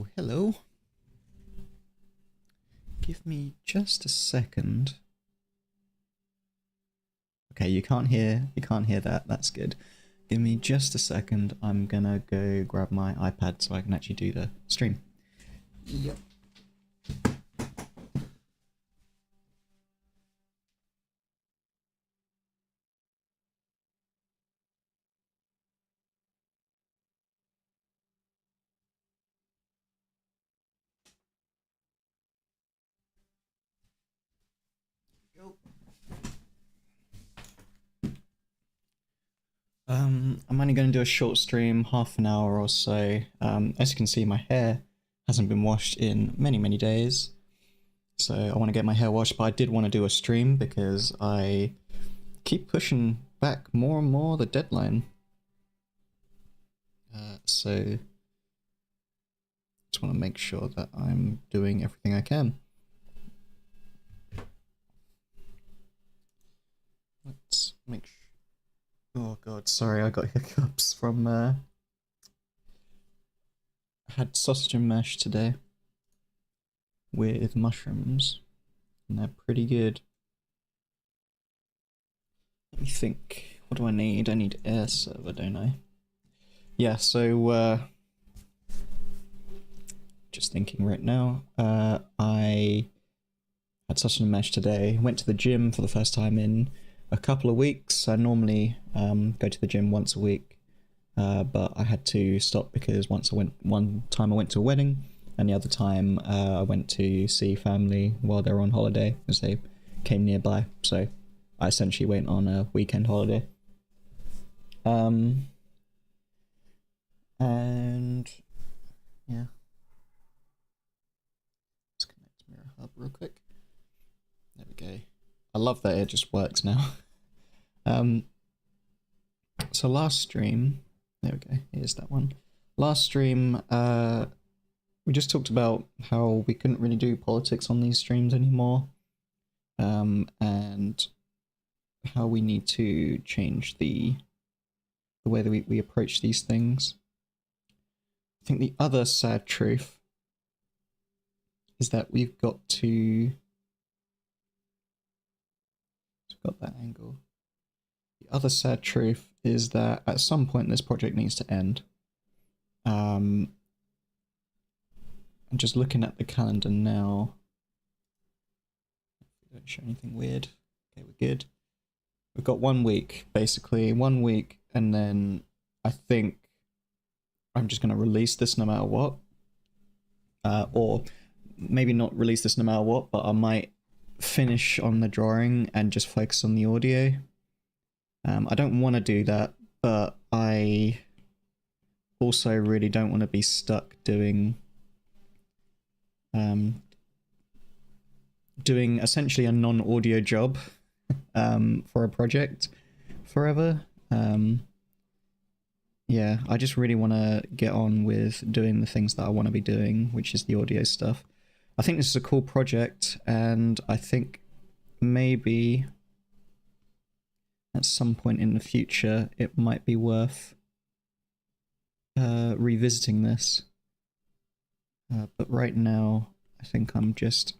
Oh, hello. Give me just a second. Okay, you can't hear that. That's good. Give me just a second. I'm gonna go grab my iPad so I can actually do the stream. Yep. Go. I'm only going to do a short stream, half an hour or so. As you can see, my hair hasn't been washed in many days. So I want to get my hair washed, but I did want to do a stream because I keep pushing back more and more the deadline. So just want to make sure that I'm doing everything I can. Let's make sure. Oh god, sorry, I got hiccups from I had sausage and mash today with mushrooms, and they're pretty good. Let me think. What do I need? I need air server, don't I? Yeah, so just thinking right now. I had sausage and mash today. Went to the gym for the first time in a couple of weeks. I normally go to the gym once a week, but I had to stop because one time I went to a wedding, and the other time I went to see family while they were on holiday as they came nearby. So I essentially went on a weekend holiday. And yeah. Let's connect Mirror Hub real quick. There we go. I love that it just works now. So last stream, there we go, here's that one. Last stream, we just talked about how we couldn't really do politics on these streams anymore, and how we need to change the way that we approach these things. I think the other sad truth is that we've got that angle. The other sad truth is that at some point this project needs to end. And just looking at the calendar now, don't show anything weird. Okay, we're good. We've got 1 week, basically 1 week, and then I think I'm just going to release this no matter what. Or maybe not release this no matter what, but I might finish on the drawing and just focus on the audio. I don't want to do that, but I also really don't want to be stuck doing essentially a non-audio job for a project forever. Yeah, I just really want to get on with doing the things that I want to be doing, which is the audio stuff. I think this is a cool project, and I think maybe at some point in the future it might be worth revisiting this. But right now, I think I'm just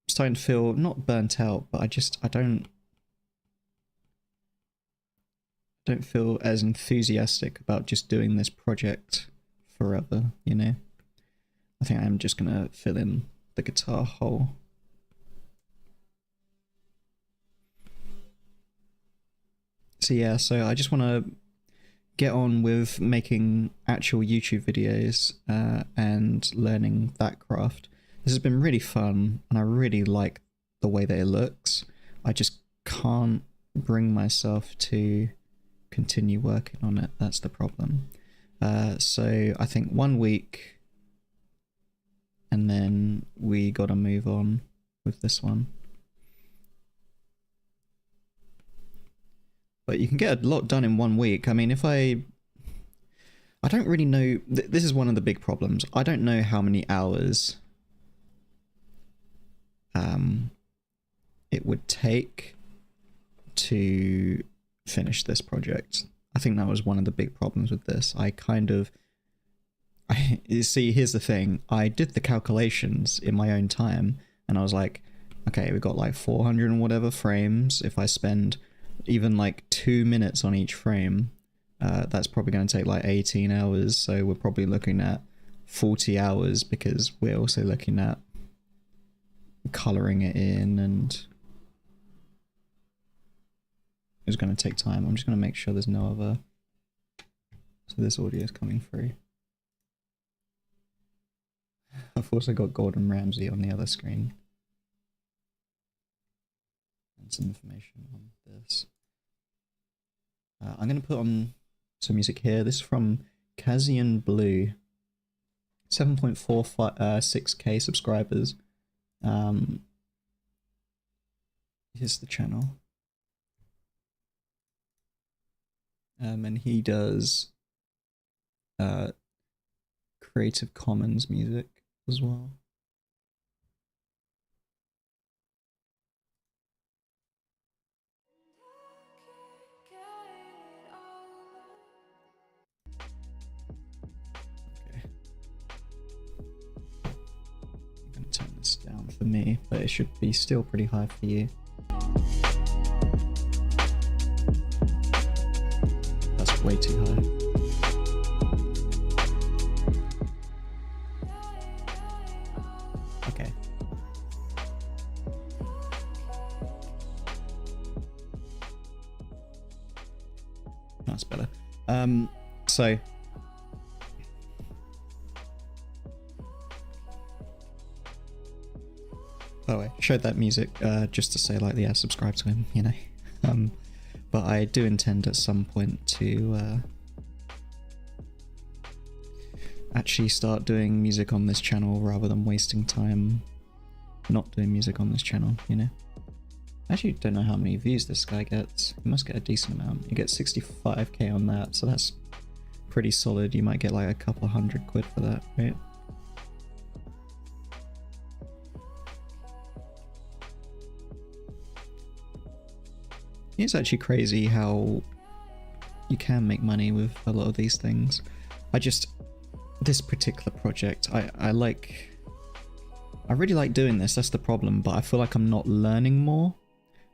starting to feel not burnt out, but I don't feel as enthusiastic about just doing this project forever, you know? I think I'm just gonna fill in the guitar hole. So yeah, so I just want to get on with making actual YouTube videos and learning that craft. This has been really fun, and I really like the way that it looks. I just can't bring myself to continue working on it. That's the problem. So I think 1 week, and then we gotta move on with this one. But you can get a lot done in 1 week. I mean, if I don't really know, this is one of the big problems. I don't know how many hours it would take to finish this project. I think that was one of the big problems with this. I You see, here's the thing. I did the calculations in my own time, and I was like, okay, we've got like 400 and whatever frames. If I spend even like 2 minutes on each frame, that's probably going to take like 18 hours. So we're probably looking at 40 hours because we're also looking at coloring it in, and it's going to take time. I'm just going to make sure there's no other. So this audio is coming through. I've also got Gordon Ramsay on the other screen. And some information on this. I'm going to put on some music here. This is from Kazian Blue. 7.46k subscribers. Here's the channel. And he does Creative Commons music as well. Okay. I'm gonna turn this down for me, but it should be still pretty high for you. That's way too high. Okay. That's better. So by the way, showed that music just to say like, yeah, subscribe to him, you know. But I do intend at some point to actually start doing music on this channel rather than wasting time not doing music on this channel, you know. I actually don't know how many views this guy gets. He must get a decent amount. He gets 65k on that, so that's pretty solid. You might get like a couple £100 for that, right? It's actually crazy how you can make money with a lot of these things. This particular project, I really like doing this, that's the problem, but I feel like I'm not learning more.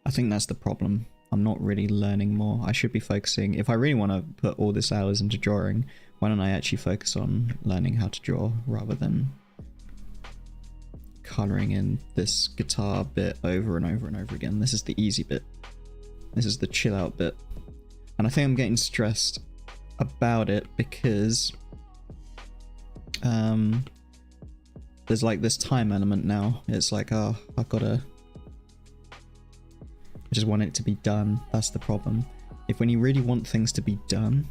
I think that's the problem. I'm not really learning more. I should be focusing, if I really want to put all this hours into drawing, why don't I actually focus on learning how to draw rather than coloring in this guitar bit over and over and over again. This is the easy bit. This is the chill out bit. And I think I'm getting stressed about it because there's like this time element now. It's like, oh, I just want it to be done. That's the problem. When you really want things to be done,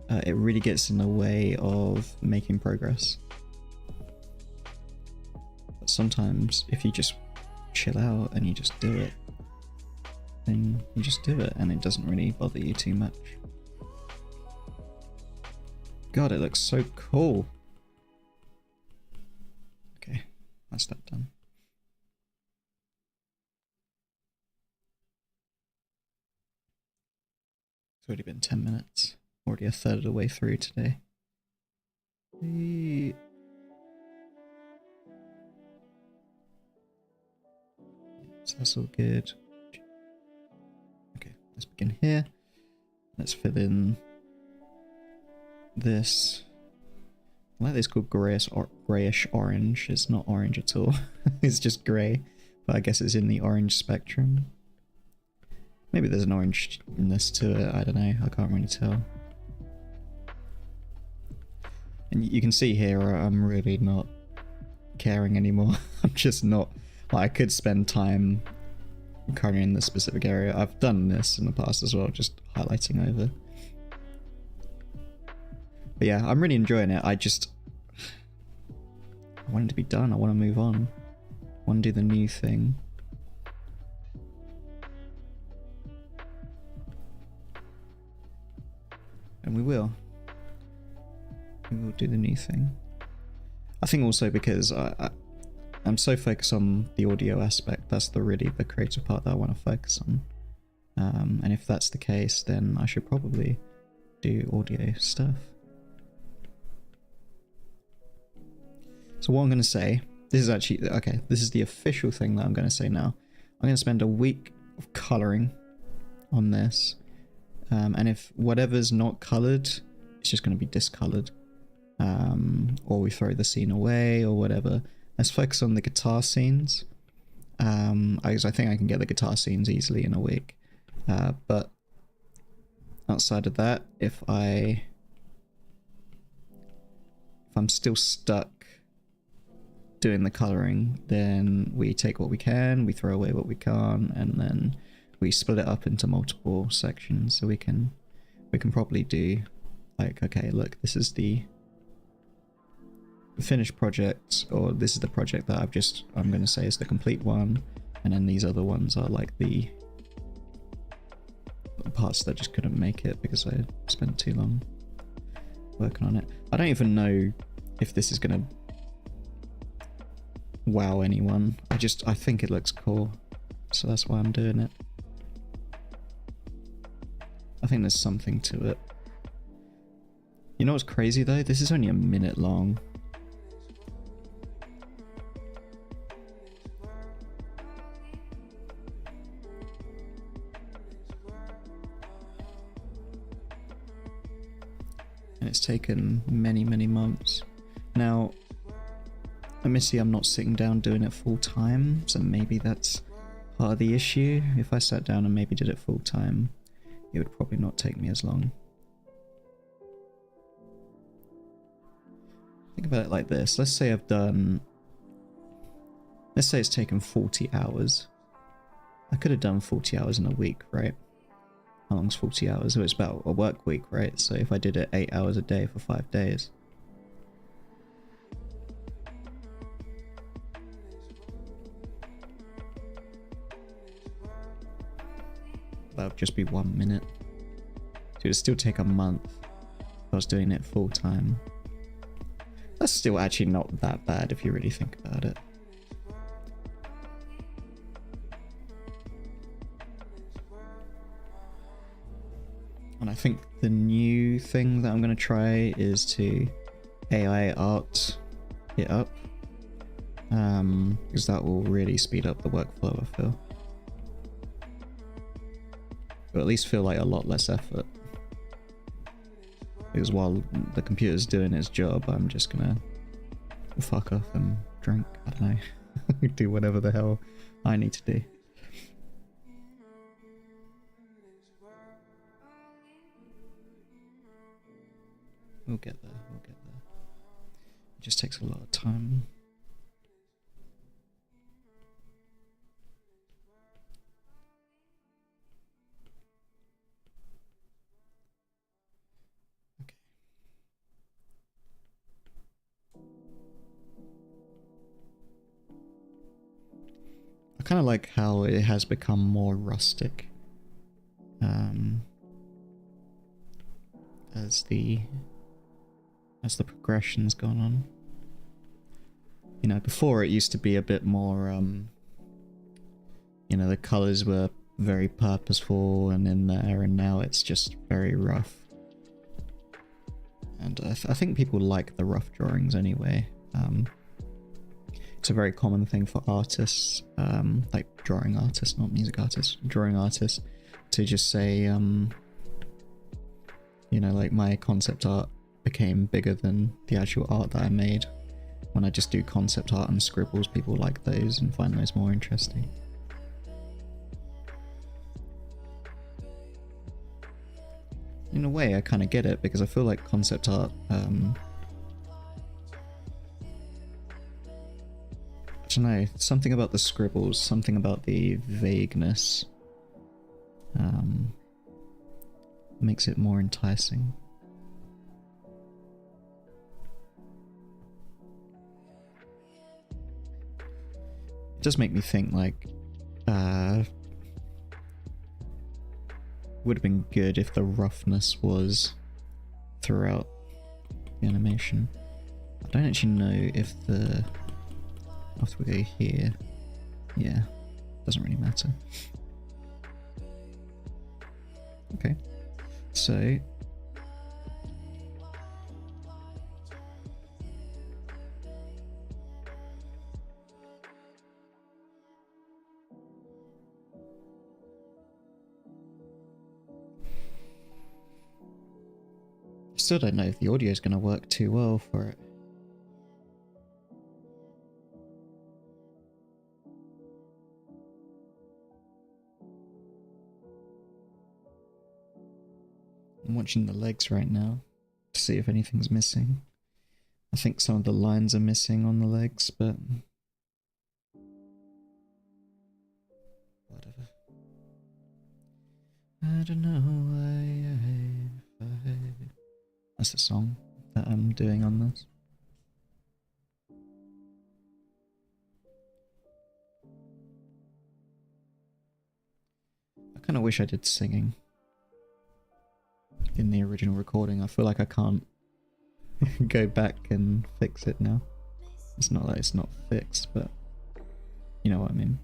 it really gets in the way of making progress. But sometimes if you just chill out and you just do it, then you just do it and it doesn't really bother you too much. God, it looks so cool. Okay, that's that done. It's already been 10 minutes. Already a third of the way through today. So that's all good. Okay, let's begin here. Let's fill in this. I like this called grayish orange. It's not orange at all. It's just grey, but I guess it's in the orange spectrum. Maybe there's an orangeness to it, I don't know, I can't really tell. And you can see here I'm really not caring anymore. I'm just not, like, I could spend time coloring in this specific area. I've done this in the past as well, just highlighting over. But yeah, I'm really enjoying it. I want it to be done, I want to move on. I want to do the new thing. And we will. We will do the new thing. I think also because I'm so focused on the audio aspect, that's the creative part that I want to focus on. And if that's the case, then I should probably do audio stuff. So what I'm going to say, this is actually, okay, this is the official thing that I'm going to say now. I'm going to spend a week of colouring on this. And if whatever's not coloured, it's just going to be discoloured. Or we throw the scene away or whatever. Let's focus on the guitar scenes. I think I can get the guitar scenes easily in a week. But outside of that, if I'm still stuck doing the colouring, then we take what we can, we throw away what we can't, and then we split it up into multiple sections so we can probably do like, okay, look, this is the finished project, or this is the project that I'm going to say is the complete one, and then these other ones are like the parts that just couldn't make it because I spent too long working on it. I don't even know if this is going to wow anyone. I think it looks cool, so that's why I'm doing it. I think there's something to it. You know what's crazy though? This is only a minute long. And it's taken many, many months. Now, admittedly, I'm not sitting down doing it full time, so maybe that's part of the issue. If I sat down and maybe did it full time, it would probably not take me as long. Think about it like this. Let's say it's taken 40 hours. I could have done 40 hours in a week, right? How long's 40 hours? So it's about a work week, right? So if I did it 8 hours a day for 5 days. That would just be 1 minute. So it would still take a month if I was doing it full time. That's still actually not that bad if you really think about it. And I think the new thing that I'm going to try is to AI art it up. Because that will really speed up the workflow, I feel. Or at least feel like a lot less effort. Because while the computer's doing its job, I'm just gonna fuck off and drink. I don't know. Do whatever the hell I need to do. We'll get there, we'll get there. It just takes a lot of time. I kind of like how it has become more rustic as the progression's gone on. You know, before it used to be a bit more, you know, the colors were very purposeful and in there, and now it's just very rough. And I think people like the rough drawings anyway. It's a very common thing for artists, like drawing artists, not music artists, drawing artists, to just say, you know, like my concept art became bigger than the actual art that I made. When I just do concept art and scribbles, people like those and find those more interesting. In a way, I kind of get it, because I feel like concept art, I don't know, something about the scribbles, something about the vagueness, makes it more enticing. It does make me think, like, would have been good if the roughness was throughout the animation. I don't actually know if the... After we go here... Yeah, doesn't really matter. Okay, so... Still don't know if the audio is going to work too well for it. I'm watching the legs right now to see if anything's missing. I think some of the lines are missing on the legs, but whatever. I don't know why that's the song that I'm doing on this. I kind of wish I did singing in the original recording. I feel like I can't go back and fix it now. It's not that it's not fixed, but you know what I mean.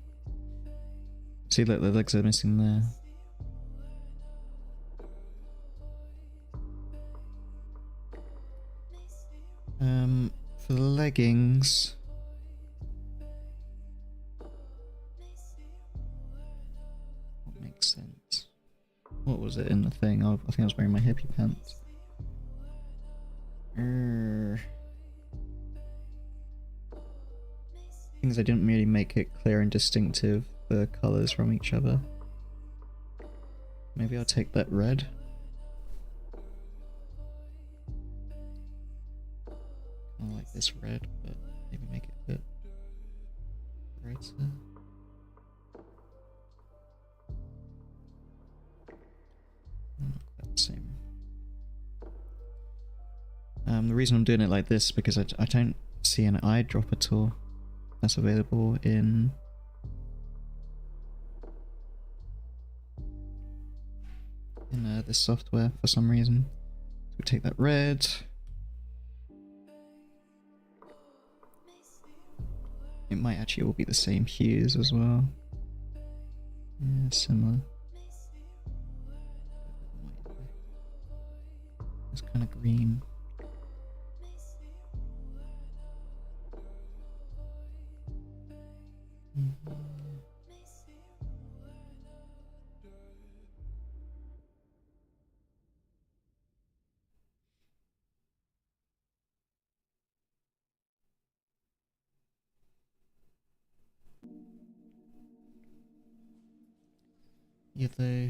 See, look, the legs are missing there. For the leggings, what makes sense? What was it in the thing? Oh, I think I was wearing my hippie pants. Things I didn't really make it clear and distinctive, the colours from each other. Maybe I'll take that red. I like this red, but maybe make it a bit brighter. Not quite the same. The reason I'm doing it like this is because I don't see an eyedropper tool that's available in this software for some reason. So we take that red. It might actually all be the same hues as well. Yeah, similar. It's kind of green. Yellow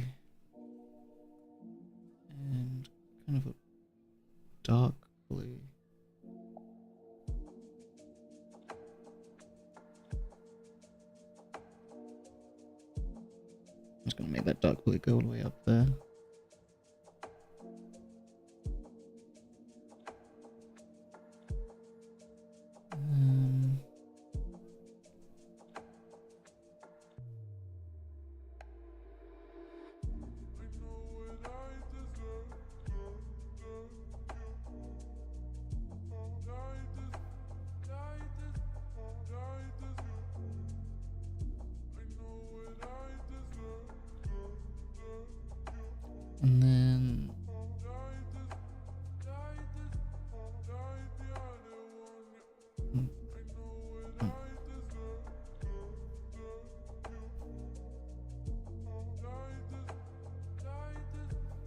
and kind of a dark blue. I'm just gonna make that dark blue go all the way up there. And then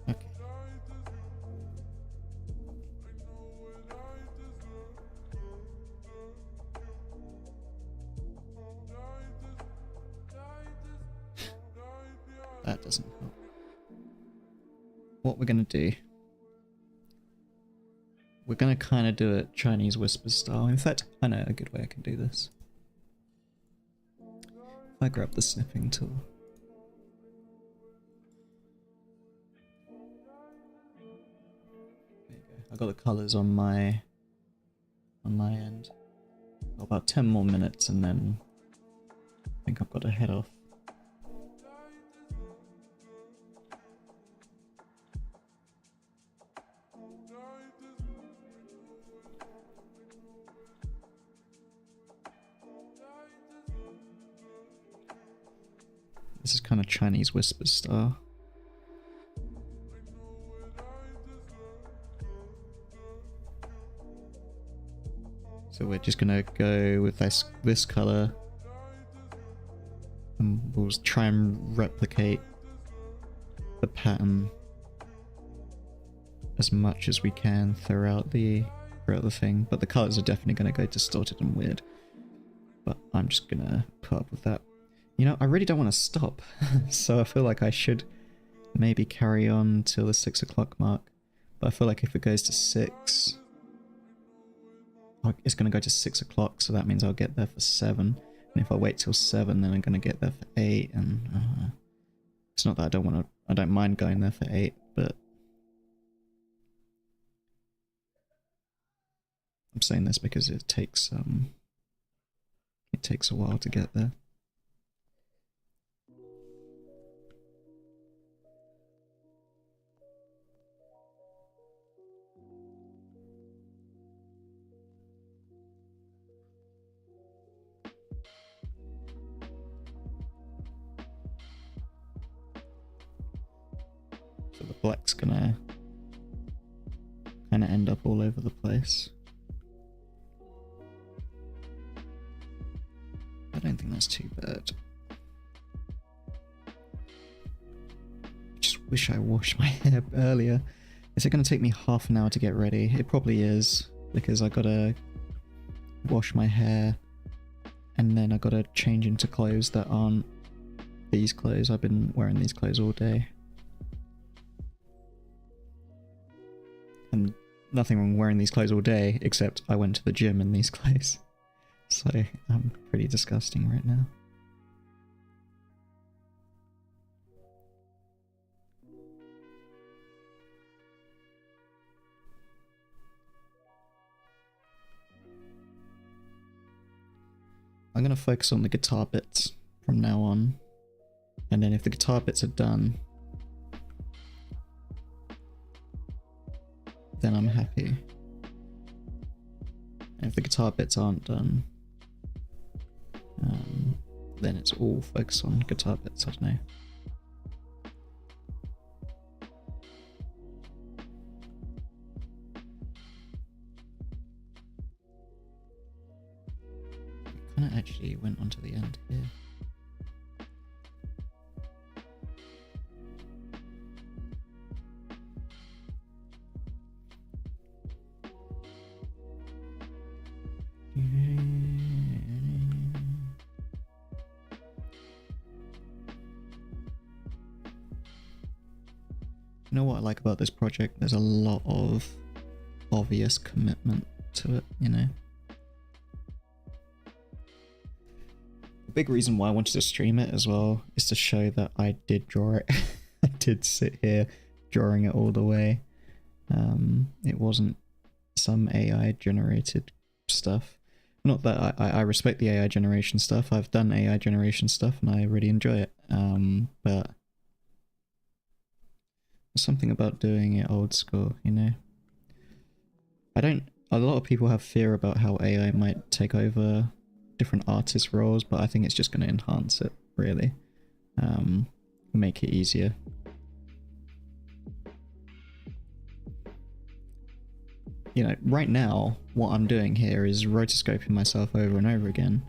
okay. That doesn't help. What we're gonna do, we're gonna kind of do it Chinese whisper style. In fact, I know a good way I can do this. If I grab the snipping tool. There you go. I got the colours on my end. Got about 10 more minutes and then I think I've got to head off. This is kind of Chinese whisper style. So we're just gonna go with this color, and we'll try and replicate the pattern as much as we can throughout the thing, but the colors are definitely going to go distorted and weird. But I'm just gonna put up with that. You know, I really don't want to stop, so I feel like I should maybe carry on till the 6 o'clock mark. But I feel like if it goes to 6, it's going to go to 6 o'clock, so that means I'll get there for 7. And if I wait till 7, then I'm going to get there for 8. And it's not that I don't mind going there for 8, but I'm saying this because it takes a while to get there. So the black's gonna kind of end up all over the place. I don't think that's too bad. Just wish I washed my hair earlier. Is it going to take me half an hour to get ready? It probably is, because I gotta wash my hair and then I gotta change into clothes that aren't these clothes. I've been wearing these clothes all day. And nothing wrong wearing these clothes all day, except I went to the gym in these clothes. So I'm pretty disgusting right now. I'm going to focus on the guitar bits from now on. And then if the guitar bits are done, then I'm happy. And if the guitar bits aren't done, then it's all focused on guitar bits, I don't know. I kind of actually went onto the end here. You know what I like about this project? There's a lot of obvious commitment to it, you know? The big reason why I wanted to stream it as well is to show that I did draw it. I did sit here drawing it all the way. It wasn't some AI generated stuff. Not that I respect the AI generation stuff. I've done AI generation stuff and I really enjoy it. But there's something about doing it old school, you know? A lot of people have fear about how AI might take over different artist roles, but I think it's just going to enhance it, really. Make it easier. You know, right now, what I'm doing here is rotoscoping myself over and over again.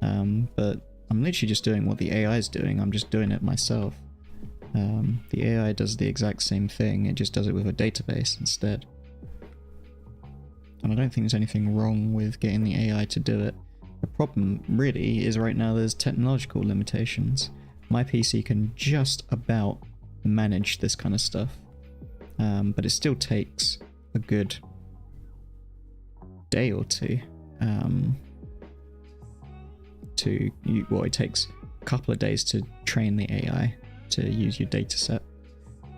But I'm literally just doing what the AI is doing, I'm just doing it myself. The AI does the exact same thing, it just does it with a database instead. And I don't think there's anything wrong with getting the AI to do it. The problem, really, is right now there's technological limitations. My PC can just about manage this kind of stuff, but it still takes a good day or two. Well, it takes a couple of days to train the AI to use your dataset,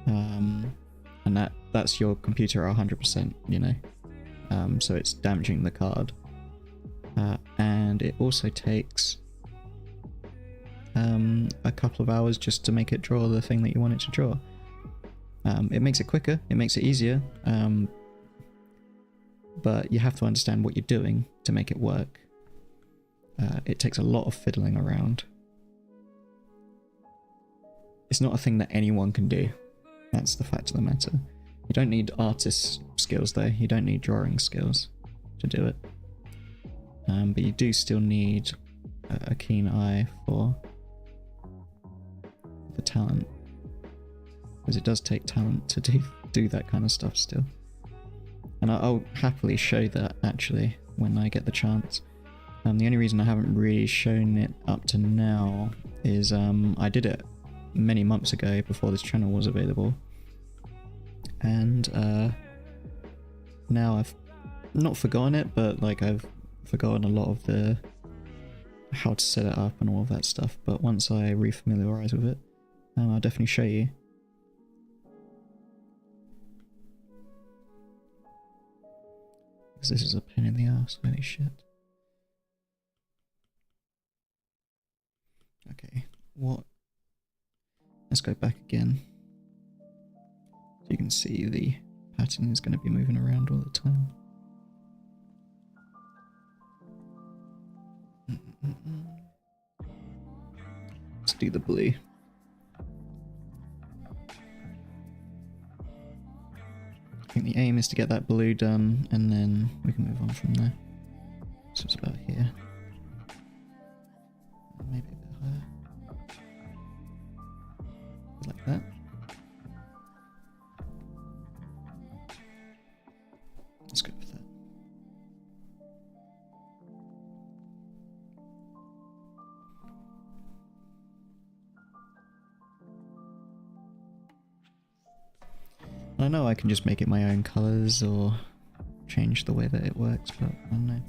and that's your computer 100%, you know. So it's damaging the card, and it also takes a couple of hours just to make it draw the thing that you want it to draw. It makes it quicker, it makes it easier, but you have to understand what you're doing to make it work. It takes a lot of fiddling around. It's not a thing that anyone can do. That's the fact of the matter. You don't need artist skills though, you don't need drawing skills to do it. But you do still need a keen eye for the talent. Because it does take talent to do do that kind of stuff still. And I'll happily show that actually when I get the chance. The only reason I haven't really shown it up to now is I did it many months ago before this channel was available. And now I've not forgotten it, but like I've forgotten a lot of the how to set it up and all of that stuff. But once I refamiliarize with it, I'll definitely show you. Because this is a pain in the ass, holy shit. Okay, what? Let's go back again. So you can see the pattern is going to be moving around all the time. Let's do the blue. I think the aim is to get that blue done, and then we can move on from there. So it's about here. Maybe a bit higher. Like that. Let's go with that. I know I can just make it my own colours or change the way that it works, but I don't know.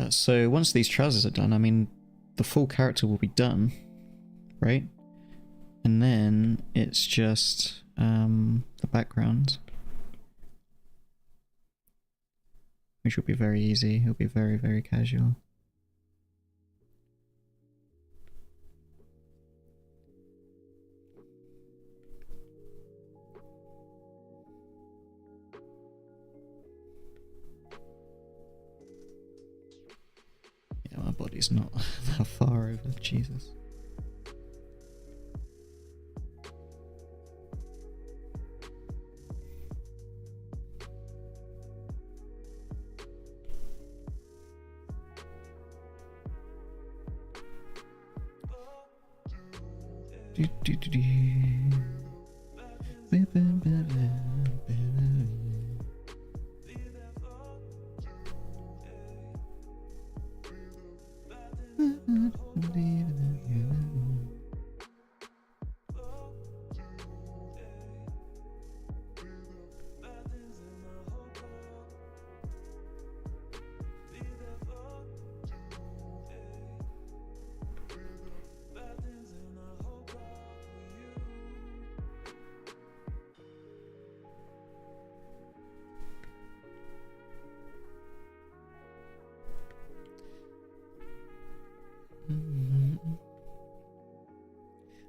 So once these trousers are done, I mean, the full character will be done, right? And then it's just the background, which will be very easy. It'll be very, very casual. Yeah, my body's not that far over, Jesus.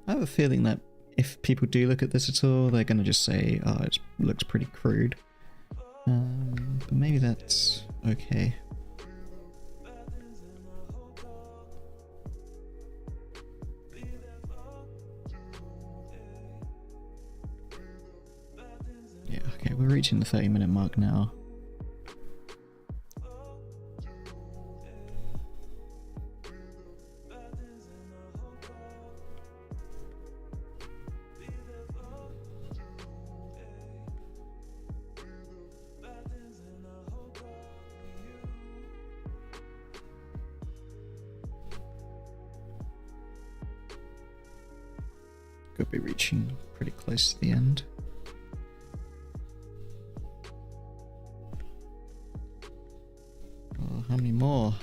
I have a feeling that if people do look at this at all, they're going to just say, oh, it looks pretty crude. But maybe that's okay. Yeah, okay, we're reaching the 30-minute mark now. Could be reaching pretty close to the end. Oh, how many more?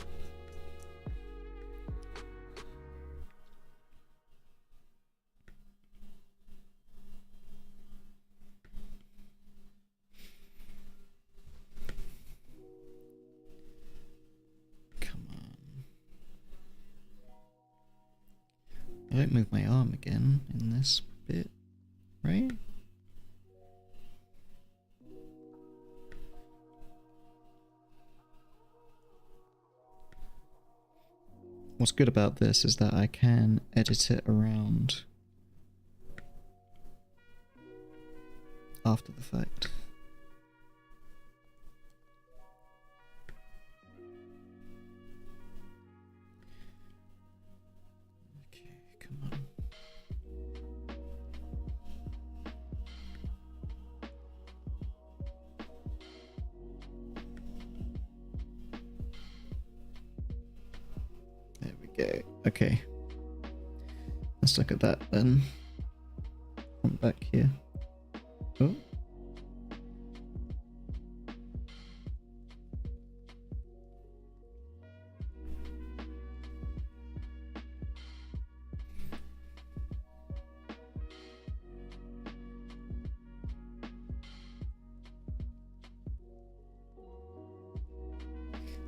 I don't move my arm again in this bit, right? What's good about this is that I can edit it around after the fact. Okay, come on. There we go. Okay. Let's look at that then. Come back here. Oh.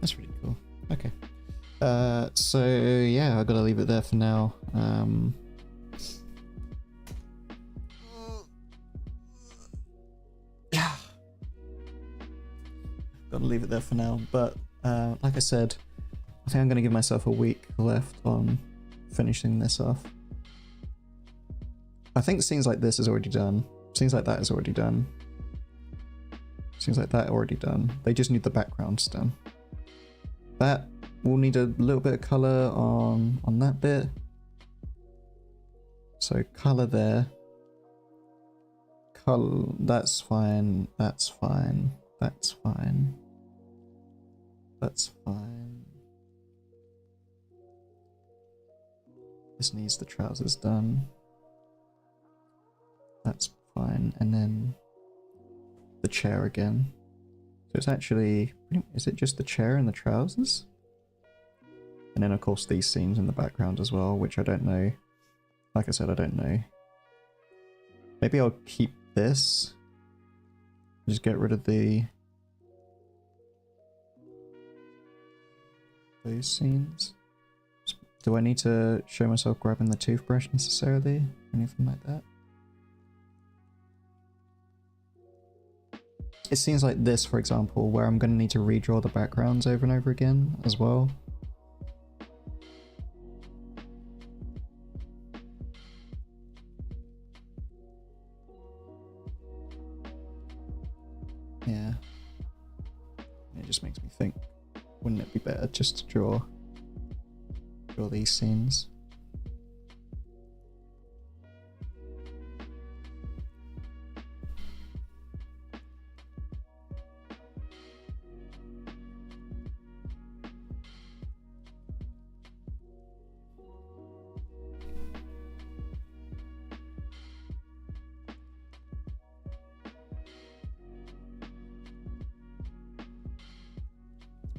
That's really cool. Okay. So yeah, I gotta leave it there for now. Gotta leave it there for now, but like I said, I think I'm gonna give myself a week left on finishing this off. I think scenes like this is already done. Scenes like that is already done. Scenes like that already done. They just need the backgrounds done. That will need a little bit of color on that bit. So color there. Color, that's fine. That's fine. That's fine. That's fine. This needs the trousers done. That's fine. And then the chair again. So it's actually, is it just the chair and the trousers? And then of course these scenes in the background as well, which I don't know. Like I said, I don't know. Maybe I'll keep this. Just get rid of those scenes. Do I need to show myself grabbing the toothbrush necessarily? Anything like that? It seems like this, for example, where I'm going to need to redraw the backgrounds over and over again as well. Yeah. It just makes me think, wouldn't it be better just to draw these scenes?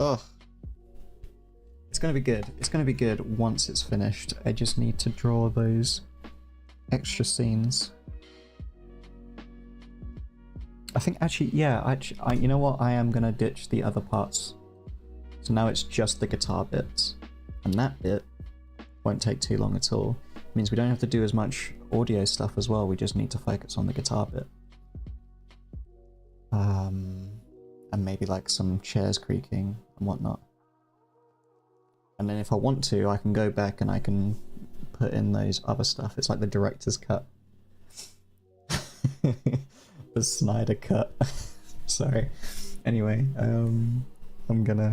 Oh, it's gonna be good. It's gonna be good once it's finished. I just need to draw those extra scenes. I think actually, yeah, you know what? I am gonna ditch the other parts. So now it's just the guitar bits, and that bit won't take too long at all. It means we don't have to do as much audio stuff as well. We just need to focus on the guitar bit. And maybe like some chairs creaking and whatnot. And then if I want to, I can go back and I can put in those other stuff. It's like the director's cut. The Snyder cut. Sorry. Anyway, I'm gonna